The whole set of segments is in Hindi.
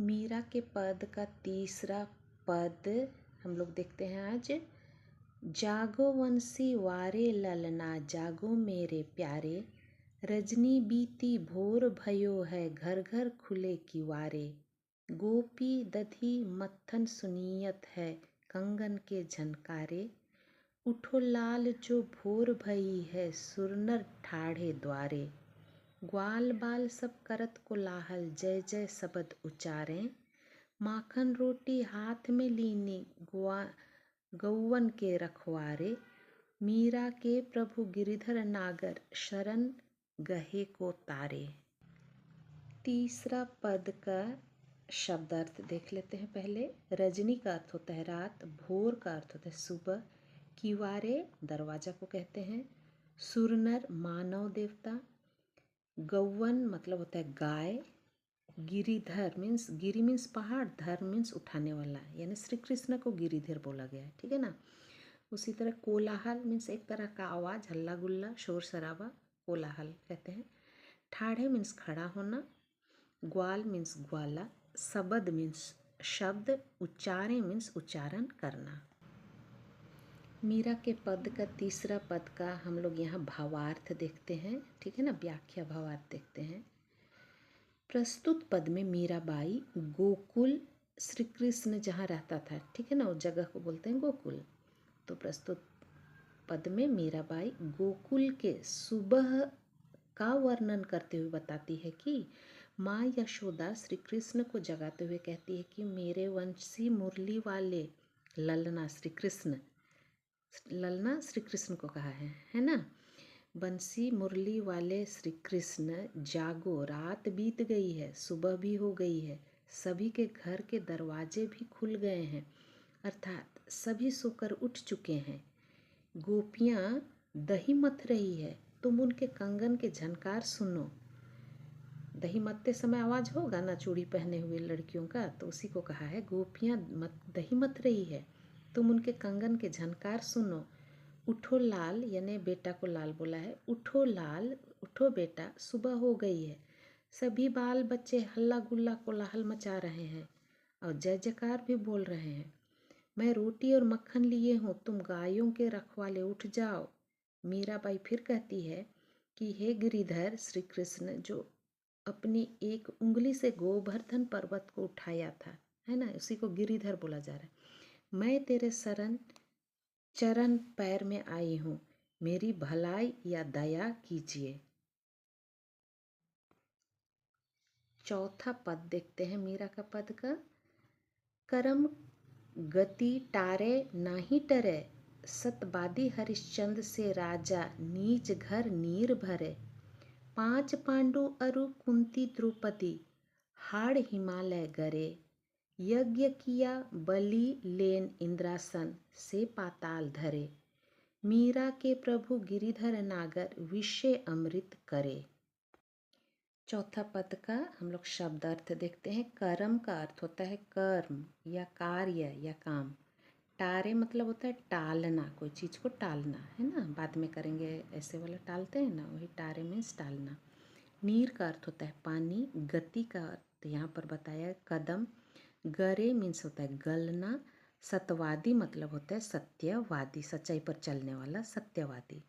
मीरा के पद का तीसरा पद हम लोग देखते हैं आज। जागो वंशी वारे ललना जागो मेरे प्यारे, रजनी बीती भोर भयो है घर घर खुले किवारे। गोपी दधी मत्थन सुनियत है कंगन के झनकारे, उठो लाल जो भोर भई है सुरनर ठाढ़े द्वारे। ग्वाल बाल सब करत कोलाहल जय जय शब्द उचारें, माखन रोटी हाथ में लीनी गौवन के रखवारे। मीरा के प्रभु गिरिधर नागर शरण गहे को तारे। तीसरा पद का शब्दार्थ देख लेते हैं पहले। रजनी का अर्थ होता है रात, भोर का अर्थ होता है सुबह, किवारे दरवाजा को कहते हैं, सुरनर मानव देवता, गौवन मतलब होता है गाय, गिरिधर मीन्स गिरी मीन्स पहाड़, धर मीन्स उठाने वाला, यानी श्री कृष्ण को गिरिधर बोला गया है, ठीक है ना। उसी तरह कोलाहल मीन्स एक तरह का आवाज़, हल्ला गुल्ला शोर शराबा, कोलाहल कहते हैं। ठाढ़े मीन्स खड़ा होना, ग्वाल मीन्स ग्वाला, शब्द मीन्स शब्द, उच्चारे मीन्स उच्चारण करना। मीरा के पद का तीसरा पद का हम लोग यहाँ भावार्थ देखते हैं, ठीक है ना, व्याख्या भावार्थ देखते हैं। प्रस्तुत पद में मीराबाई गोकुल, श्री कृष्ण जहाँ रहता था, ठीक है ना, उस जगह को बोलते हैं गोकुल। तो प्रस्तुत पद में मीराबाई गोकुल के सुबह का वर्णन करते हुए बताती है कि माँ यशोदा श्री कृष्ण को जगाते हुए कहती है कि मेरे वंशी मुरली वाले ललना श्री कृष्ण, ललना श्री कृष्ण को कहा है ना। बंसी मुरली वाले श्री कृष्ण जागो, रात बीत गई है, सुबह भी हो गई है, सभी के घर के दरवाजे भी खुल गए हैं, अर्थात सभी सोकर उठ चुके हैं। गोपियाँ दही मथ रही है, तुम उनके कंगन के झनकार सुनो। दही मथते समय आवाज़ होगा ना चूड़ी पहने हुए लड़कियों का, तो उसी को कहा है गोपियाँ दही मथ रही है, तुम उनके कंगन के झनकार सुनो। उठो लाल, यानी बेटा को लाल बोला है, उठो लाल, उठो बेटा, सुबह हो गई है। सभी बाल बच्चे हल्ला गुल्ला कोलाहल मचा रहे हैं और जय जयकार भी बोल रहे हैं। मैं रोटी और मक्खन लिए हूँ, तुम गायों के रखवाले उठ जाओ। मीराबाई फिर कहती है कि हे गिरिधर श्री कृष्ण, जो अपनी एक उंगली से गोवर्धन पर्वत को उठाया था, है ना, उसी को गिरिधर बोला जा रहा है। मैं तेरे चरण पैर में आई हूँ, मेरी भलाई या दया कीजिए। चौथा पद देखते हैं मीरा का पद का। करम गति टारे नाही टरे, सतबादी हरिश्चंद्र से राजा नीच घर नीर भरे। 5 पांडु अरु कुंती द्रौपदी, हाड़ हिमालय गरे। यज्ञ किया बलि लेन इंद्रासन, से पाताल धरे। मीरा के प्रभु गिरिधर नागर विषय अमृत करे। चौथा पद का हम लोग शब्द अर्थ देखते हैं। कर्म का अर्थ होता है कर्म या कार्य या काम। टारे मतलब होता है टालना, कोई चीज़ को टालना, है ना, बाद में करेंगे ऐसे वाला टालते हैं ना, वही टारे मीन्स टालना। नीर का अर्थ होता है पानी। गति का अर्थ यहाँ पर बताया कदम। गरे मीन्स होता है गलना। सत्यवादी मतलब होता है सत्यवादी, सच्चाई पर चलने वाला सत्यवादी।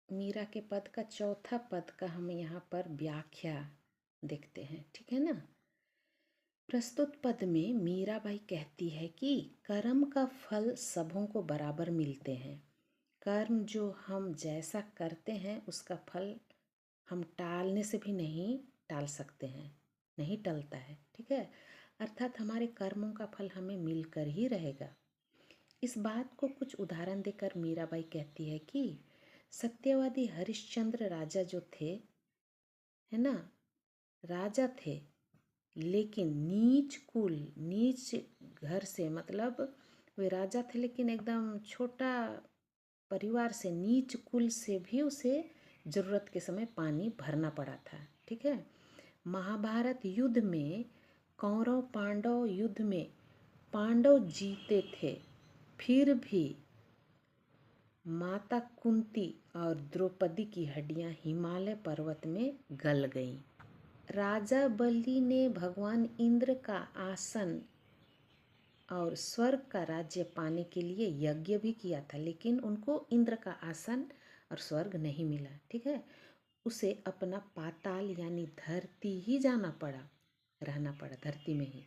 मीरा के पद का चौथा पद का हम यहाँ पर व्याख्या देखते हैं, ठीक है ना। प्रस्तुत पद में मीराबाई कहती है कि कर्म का फल सबों को बराबर मिलते हैं। कर्म जो हम जैसा करते हैं उसका फल हम टालने से भी नहीं टाल सकते हैं, नहीं टलता है, ठीक है। अर्थात हमारे कर्मों का फल हमें मिलकर ही रहेगा। इस बात को कुछ उदाहरण देकर मीराबाई कहती है कि सत्यवादी हरिश्चंद्र राजा जो थे, है ना, राजा थे, लेकिन नीच कुल, नीच घर से, मतलब वे राजा थे लेकिन एकदम छोटा परिवार से, नीच कुल से भी उसे ज़रूरत के समय पानी भरना पड़ा था, ठीक है। महाभारत युद्ध में कौरव पांडव युद्ध में पांडव जीते थे, फिर भी माता कुंती और द्रौपदी की हड्डियां हिमालय पर्वत में गल गईं। राजा बलि ने भगवान इंद्र का आसन और स्वर्ग का राज्य पाने के लिए यज्ञ भी किया था, लेकिन उनको इंद्र का आसन और स्वर्ग नहीं मिला। ठीक है, उसे अपना पाताल यानी धरती ही जाना पड़ा, रहना पड़ा धरती में ही।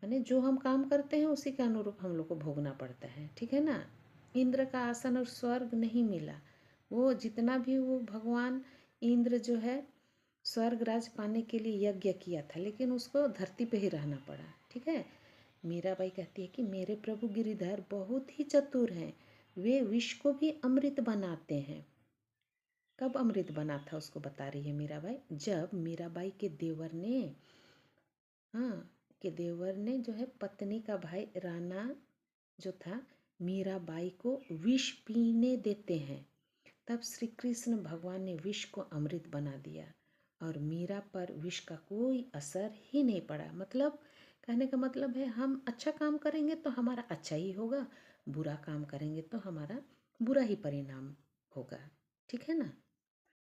यानी जो हम काम करते हैं उसी के अनुरूप हम लोग को भोगना पड़ता है। ठीक है ना। इंद्र का आसन और स्वर्ग नहीं मिला। वो जितना भी वो भगवान इंद्र जो है स्वर्ग राज पाने के लिए यज्ञ किया था, लेकिन उसको धरती पे ही रहना पड़ा। ठीक है। मीराबाई कहती है कि मेरे प्रभु गिरिधर बहुत ही चतुर हैं, वे विष को भी अमृत बनाते हैं। कब अमृत बना था उसको बता रही है मीराबाई, जब मीराबाई के देवर ने जो है पत्नी का भाई राणा जो था मीराबाई को विष पीने देते हैं, तब श्री कृष्ण भगवान ने विष को अमृत बना दिया और मीरा पर विष का कोई असर ही नहीं पड़ा। मतलब कहने का मतलब है हम अच्छा काम करेंगे तो हमारा अच्छा ही होगा, बुरा काम करेंगे तो हमारा बुरा ही परिणाम होगा। ठीक है ना।